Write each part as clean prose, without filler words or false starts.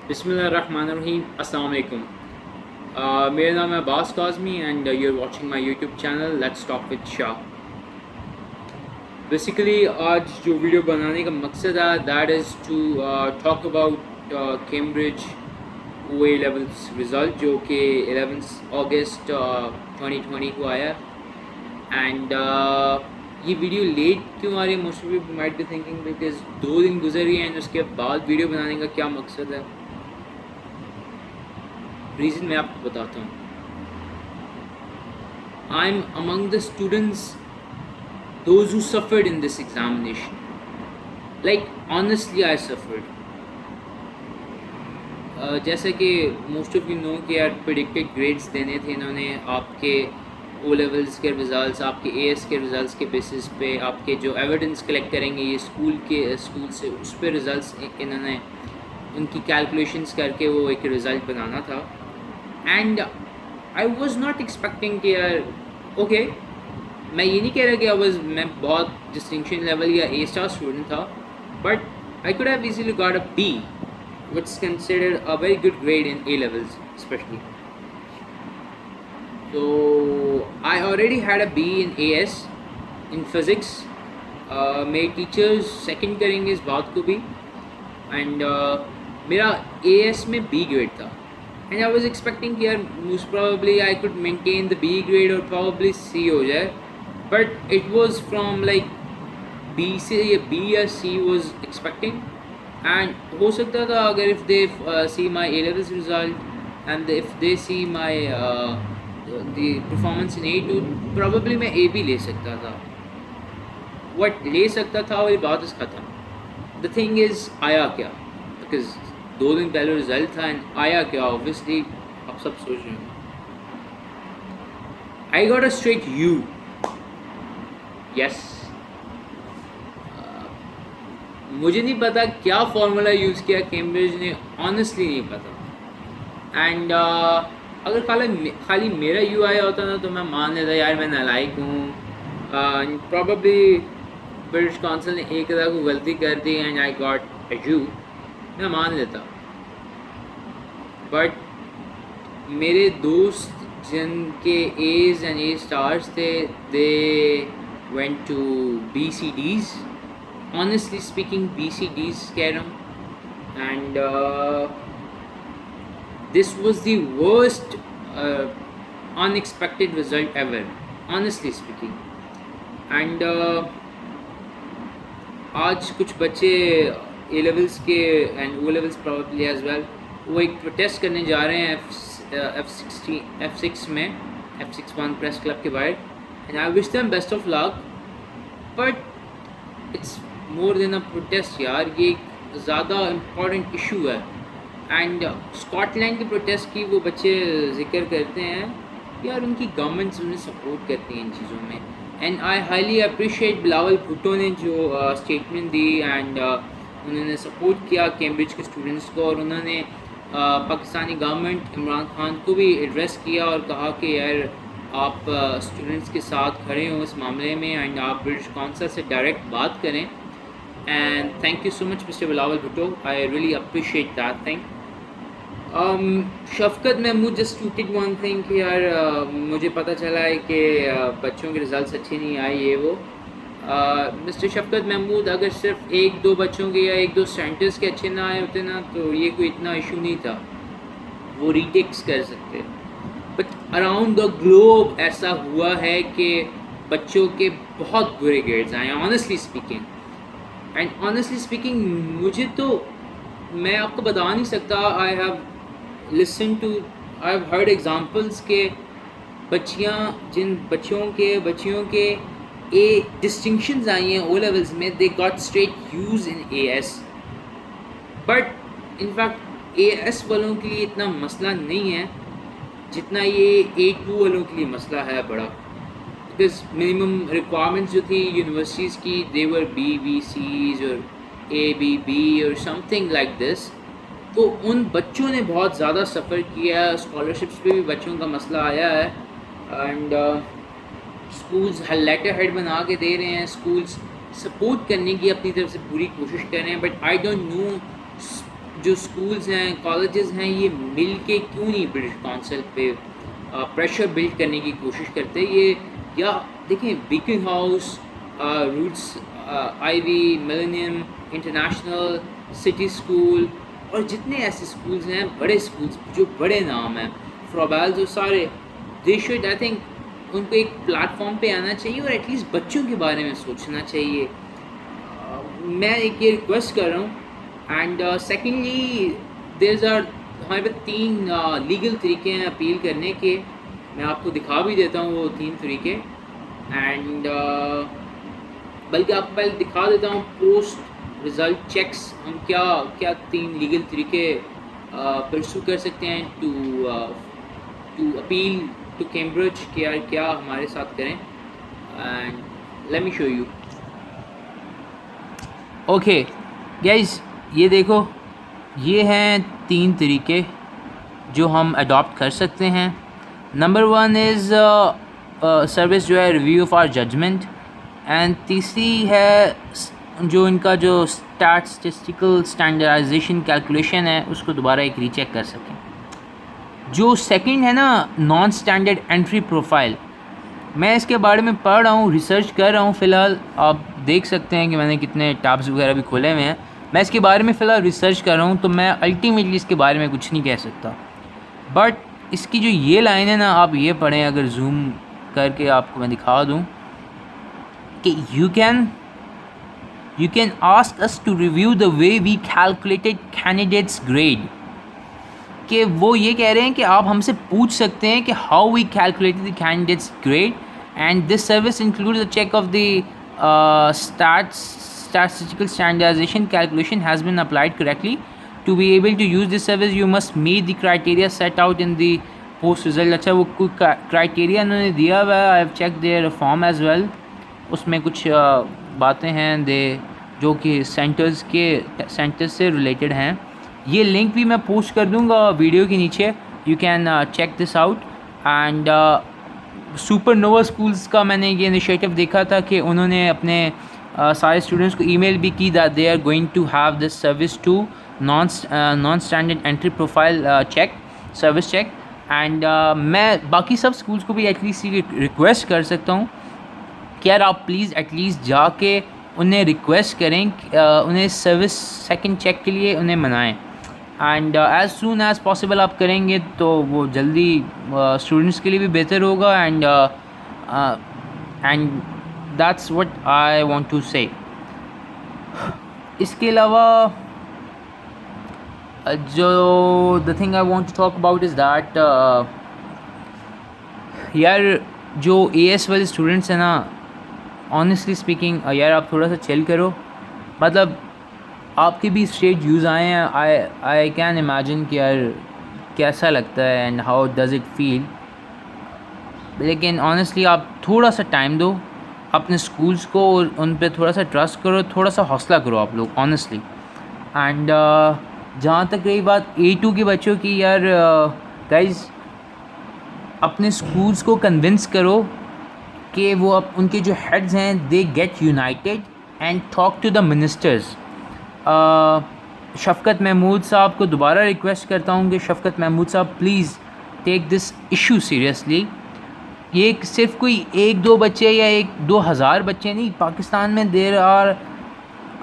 बिस्मिल्लाहिर्रहमानिर्रहीम अस्सलाम वालेकुम। मेरा नाम है Abbas Kazmi and you are watching my YouTube channel let's talk with Shah. Basically आज जो वीडियो बनाने का मकसद है that is to talk about Cambridge O A levels result जो कि 11 अगस्त 2020 को आया। एंड ये वीडियो लेट क्यों आ रही है, most of you might be thinking because 2 दिन गुजर गए एंड उसके बाद वीडियो बनाने का क्या मकसद है। रीज़न मैं आपको बताता हूँ। I am among the students those who suffered in this examination, like honestly I suffered. जैसे कि मोस्ट ऑफ यू नो कि यार प्रिडिक्टेड ग्रेड्स देने थे इन्होंने, आपके ओ लेवल्स के रिज़ल्ट्स, आपके एएस के रिज़ल्ट्स के बेसिस पे, आपके जो एविडेंस कलेक्ट करेंगे ये स्कूल से, उस पर रिज़ल्ट्स इन्होंने उनकी कैलकुलेशंस करके वो एक रिज़ल्ट बनाना था। And I was not expecting कि यार ओके, मैं ये नहीं कह रहा कि मैं बहुत डिस्टिंक्शन लेवल या ए स्टार स्टूडेंट था, but I could have easily got a B which is considered a very good grade in A levels especially. So I already had a B in AS in physics. मेरे teachers second करेंगे इस बात को भी, and मेरा AS में B grade था and I was expecting कि यार most probably I could maintain the B grade और प्रोबेबली C हो जाए, but it was from like B से या B या C वाज एक्सपेक्टिंग। एंड हो सकता था अगर if they see my A levels result and if they see my the performance in A2 probably मैं A भी ले सकता था। वट ले सकता था और ये बात इसका था। द थिंग इज़ आया क्या, बिकॉज 2 दिन पहले रिजल्ट था एंड आया क्या, ऑब्वियसली आप सब सोच रहे हो। आई got a straight U। Yes, मुझे नहीं पता क्या फार्मूला यूज़ किया कैम्ब्रिज ने, ऑनेस्टली नहीं पता। एंड अगर खाली मेरा यू आया होता ना तो मैं मान लेता यार मैं नालायक हूँ, प्रॉबेबली ब्रिटिश काउंसिल ने एक तरह को गलती कर दी and I got a you, मैं मान लेता। बट मेरे दोस्त जिनके एज एंड ए स्टार्स थे they went to BCDs, honestly speaking BCDs कह रहा हूँ, and this was the worst unexpected result ever, honestly speaking. And आज कुछ बच्चे ए लेवल्स के and O levels probably as well वो एक प्रोटेस्ट करने जा रहे हैं F6 में, F61 प्रेस क्लब के बाहर, and I wish them best of luck. But it's more than a protest यार, ये एक ज़्यादा इम्पॉर्टेंट इशू है। एंड स्कॉटलैंड के प्रोटेस्ट की वो बच्चे जिक्र करते हैं यार, उनकी गवर्नमेंट्स उन्हें सपोर्ट करती हैं इन चीज़ों में। And I highly appreciate Bilawal Bhutto ने जो स्टेटमेंट दी एंड उन्होंने सपोर्ट किया कैम्ब्रिज के स्टूडेंट्स को, और उन्होंने पाकिस्तानी गवर्नमेंट इमरान खान को भी एड्रेस किया और कहा कि यार आप स्टूडेंट्स के साथ खड़े हो इस मामले में एंड आप ब्रिटिश काउंसिल से डायरेक्ट बात करें। And thank you so much Mr. Bilawal Bhutto, I really appreciate that thing. Shafqat Mahmood just tweeted one thing कि यार मुझे पता चला है कि बच्चों के रिज़ल्ट अच्छे नहीं आए ये वो। मिस्टर शफ़क़त महमूद, अगर सिर्फ 1-2 बच्चों के या 1-2 सेंटर्स के अच्छे ना आए होते ना तो ये कोई इतना इशू नहीं था, वो रीटेक्स कर सकते। बट अराउंड द ग्लोब ऐसा हुआ है कि बच्चों के बहुत बुरे ग्रेड्स आए, honestly speaking. And honestly speaking मुझे तो, मैं आपको बता नहीं सकता, आई हैव हर्ड एग्जांपल्स के बच्चियों के ए डिस्टिंक्शंस आई हैं ओ लेवल्स में, they got straight use in AS। But in fact AS वालों के लिए इतना मसला नहीं है जितना ये A2 वालों के लिए मसला है बड़ा, बिकॉज मिनिमम रिक्वायरमेंट्स जो थी यूनिवर्सिटीज़ की दे वर BBCs और ABB और समथिंग लाइक दिस, तो उन बच्चों ने बहुत ज़्यादा सफ़र किया। स्कॉलरशिप्स पे भी बच्चों का मसला आया है एंड स्कूल्स लेटर हेड बना के दे रहे हैं, स्कूल्स सपोर्ट करने की अपनी तरफ से पूरी कोशिश कर रहे हैं, बट आई डोंट नो जो स्कूल्स हैं, कॉलेजेस हैं, ये मिल के क्यों नहीं ब्रिटिश काउंसिल पे प्रेशर बिल्ड करने की कोशिश करते? ये या देखें, Beaconhouse, Roots, IVY, Millennium, International, City School और जितने ऐसे स्कूल्स हैं, बड़े स्कूल्स जो बड़े नाम हैं, फ्रोबेल, जो सारे, दे शुड, आई थिंक उनको एक प्लेटफॉर्म पे आना चाहिए और एटलीस्ट बच्चों के बारे में सोचना चाहिए। मैं एक ये रिक्वेस्ट कर रहा हूँ। एंड सेकेंडली, देयर आर हमारे पास 3 लीगल तरीके हैं अपील करने के। मैं आपको दिखा भी देता हूँ वो 3 तरीके। एंड बल्कि आपको पहले दिखा देता हूँ पोस्ट रिज़ल्ट चेक्स, हम क्या क्या 3 लीगल तरीके परसू कर सकते हैं टू अपील टू कैम्ब्रिज कि यार क्या हमारे साथ करें। And let me show you. Okay guys, ये देखो, ये हैं 3 तरीके जो हम अडॉप्ट कर सकते हैं। नंबर 1 इज़ सर्विस जो है review of our judgement, and तीसरी है जो इनका जो स्टैटिस्टिकल स्टैंडर्डाइजेशन कैलकुलेशन है उसको दोबारा एक रीचेक कर सकें। जो सेकंड है ना, नॉन स्टैंडर्ड एंट्री प्रोफाइल, मैं इसके बारे में पढ़ रहा हूँ, रिसर्च कर रहा हूँ फ़िलहाल। आप देख सकते हैं कि मैंने कितने टैब्स वगैरह भी खोले हुए हैं। मैं इसके बारे में फ़िलहाल रिसर्च कर रहा हूँ, तो मैं अल्टीमेटली इसके बारे में कुछ नहीं कह सकता। बट इसकी जो ये लाइन है ना, आप ये पढ़ें, अगर जूम करके आपको मैं दिखा दूँ कि you can ask us to review the way we calculated candidates grade, कि वो ये कह रहे हैं कि आप हमसे पूछ सकते हैं कि how we calculated the candidates grade, and this service include the check of the statistical standardization calculation has been applied correctly. To be able to use this service you must meet the criteria set out in the post result. अच्छा, वो कोई criteria उन्होंने दिया हुआ है। I have check their form as well. उसमें कुछ बातें हैं दे जो कि सेंटर्स से रिलेटेड हैं। ये लिंक भी मैं पोस्ट कर दूंगा वीडियो के नीचे, you can check this out. And Supernova Schools का मैंने ये इनिशिएटिव देखा था कि उन्होंने अपने सारे स्टूडेंट्स को ईमेल भी की that they are going to have this service to non standard entry profile check, service check. And मैं बाकी सब स्कूल्स को भी एटलीस्ट रिक्वेस्ट कर सकता हूँ कि यार आप प्लीज़ एटलीस्ट जाके उन्हें रिक्वेस्ट करें, उन्हें सर्विस सेकंड चेक के लिए उन्हें मनाएं। And as soon as possible आप करेंगे तो वो जल्दी स्टूडेंट्स के लिए भी बेहतर होगा। And that's what I want to say. इसके अलावा जो the thing I want to talk about is that यार जो AS वाले स्टूडेंट्स हैं ना, ऑनेस्टली स्पीकिंग यार आप थोड़ा सा चिल करो। मतलब आपके भी स्ट्रेट व्यूज़ आए हैं, आई कैन इमेजिन कि यार कैसा लगता है and how does it feel. लेकिन ऑनेस्टली आप थोड़ा सा टाइम दो अपने स्कूल्स को और उन पे थोड़ा सा ट्रस्ट करो, थोड़ा सा हौसला करो आप लोग ऑनेस्टली। एंड जहाँ तक रही बात A2 के बच्चों की, यार गाइज अपने स्कूल्स को कन्विंस करो कि वो अब उनके जो हेड्स हैं they get united and talk to the ministers. Shafqat Mahmood साहब को दोबारा रिक्वेस्ट करता हूँ कि Shafqat Mahmood Sahab please take this issue seriously. ये सिर्फ कोई 1-2 बच्चे या 1-2 हज़ार बच्चे नहीं, पाकिस्तान में there are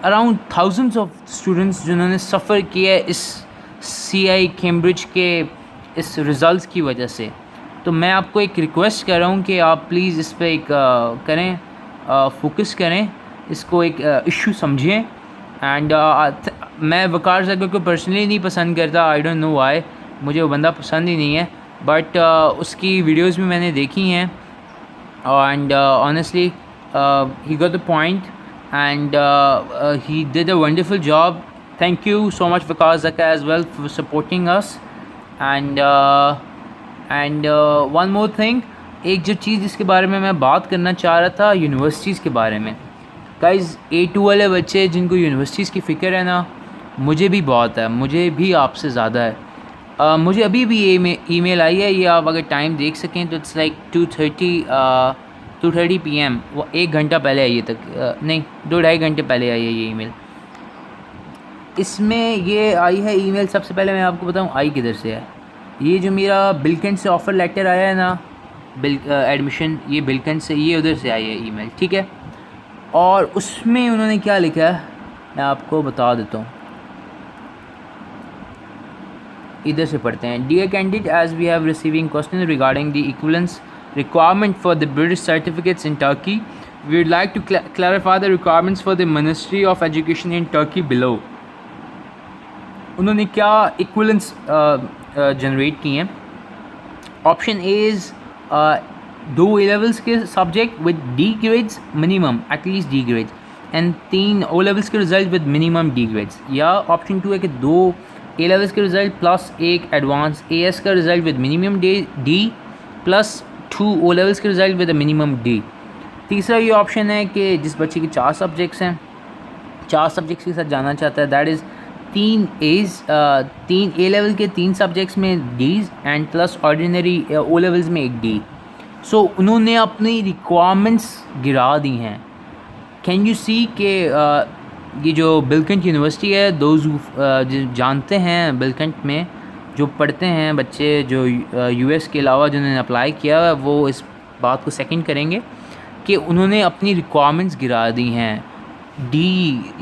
around thousands of students जिन्होंने सफ़र किया है इस CI कैम्ब्रिज के इस रिज़ल्ट्स की वजह से। तो मैं आपको एक रिक्वेस्ट कर रहा हूँ कि आप प्लीज़ इस पर एक करें, फोकस करें, इसको एक इशू समझें। एंड मैं वकार ज़ाकिर को पर्सनली नहीं पसंद करता, आई डोंट नो व्हाई, मुझे वो बंदा पसंद ही नहीं है। बट उसकी वीडियोस भी मैंने देखी हैं and honestly he got the point and he did a wonderful job. Thank you so much Waqar Zakir as well for supporting us. And one more thing, एक जो चीज़ जिसके बारे में मैं बात करना चाह रहा था, यूनिवर्सिटीज़ के बारे में। गाइज़ A2 वाले बच्चे जिनको यूनिवर्सिटीज़ की फ़िक्र है ना, मुझे भी बहुत है, मुझे भी आपसे ज़्यादा है। मुझे अभी भी ईमेल आई है, ये आप अगर टाइम देख सकें तो इट्स लाइक 2:30 PM, वो 1 घंटा पहले आई है तक, नहीं 2-2.5 घंटे पहले आई है ये ईमेल। इसमें ये आई है ईमेल, सबसे पहले मैं आपको बताऊं आई किधर से है। ये जो मेरा बिलकेंट से ऑफ़र लेटर आया है ना, एडमिशन, ये बिलकेंट से, ये उधर से आई है ईमेल, ठीक है। और उसमें उन्होंने क्या लिखा है मैं आपको बता देता हूँ, इधर से पढ़ते हैं। Dear candidate, as we have receiving question regarding the equivalence requirement for the British certificates in Turkey, we would like to clarify the requirements for the Ministry of Education in Turkey below. उन्होंने क्या equivalence generate की हैं। Option A is 2 A-levels के subject with D grades minimum, at least D grades, and 3 O-levels के result with minimum D grades. या option 2 है कि 2 A-levels के रिजल्ट प्लस 1 एडवांस AS का result with minimum D plus 2 O-levels के result with minimum D। तीसरा ये option है कि जिस बच्चे के 4 सब्जेक्ट्स हैं, 4 सब्जेक्ट्स के साथ जाना चाहता है, दैट इज़ 3 A-level के 3 सब्जेक्ट्स में Ds and plus ordinary O-levels में 1 D। सो उन्होंने अपनी रिक्वायरमेंट्स गिरा दी हैं। कैन यू सी कि ये जो बिलकेंट यूनिवर्सिटी है, दोज जानते हैं बिलकेंट में जो पढ़ते हैं बच्चे जो US के अलावा जिन्होंने अप्लाई किया है, वो इस बात को सेकंड करेंगे कि उन्होंने अपनी रिक्वायरमेंट्स गिरा दी हैं। D,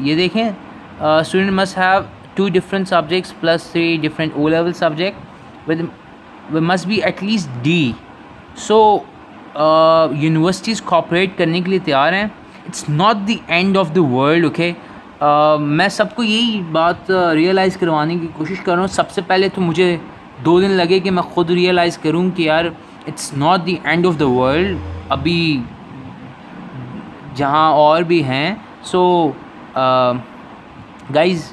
ये देखें, student must have 2 different subjects plus 3 different O-level subject with must be at least D। So universities cooperate करने के लिए तैयार हैं। It's not the end of the world, okay. मैं सबको यही बात रियलाइज़ करवाने की कोशिश कर रहा हूँ। सबसे पहले तो मुझे 2 दिन लगे कि मैं ख़ुद रियलाइज़ करूँ कि यार it's not the end of the world, अभी जहाँ और भी हैं। सो गाइज़,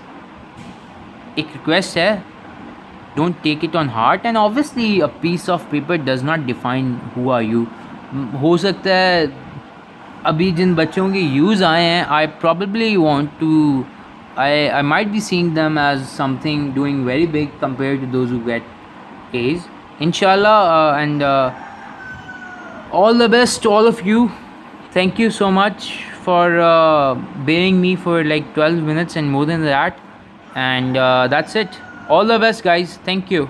एक रिक्वेस्ट है, don't take it on heart, and obviously a piece of paper does not define who are you. हो सकता है अभी जिन बच्चों के यूज़ आए हैं, I probably want to, I might be seeing them as something doing very big compare to those who get A's, इंशाल्लाह। And all the best to all of you. Thank you so much for bearing me for like 12 minutes and more than that, and that's it. All the best, guys. Thank you.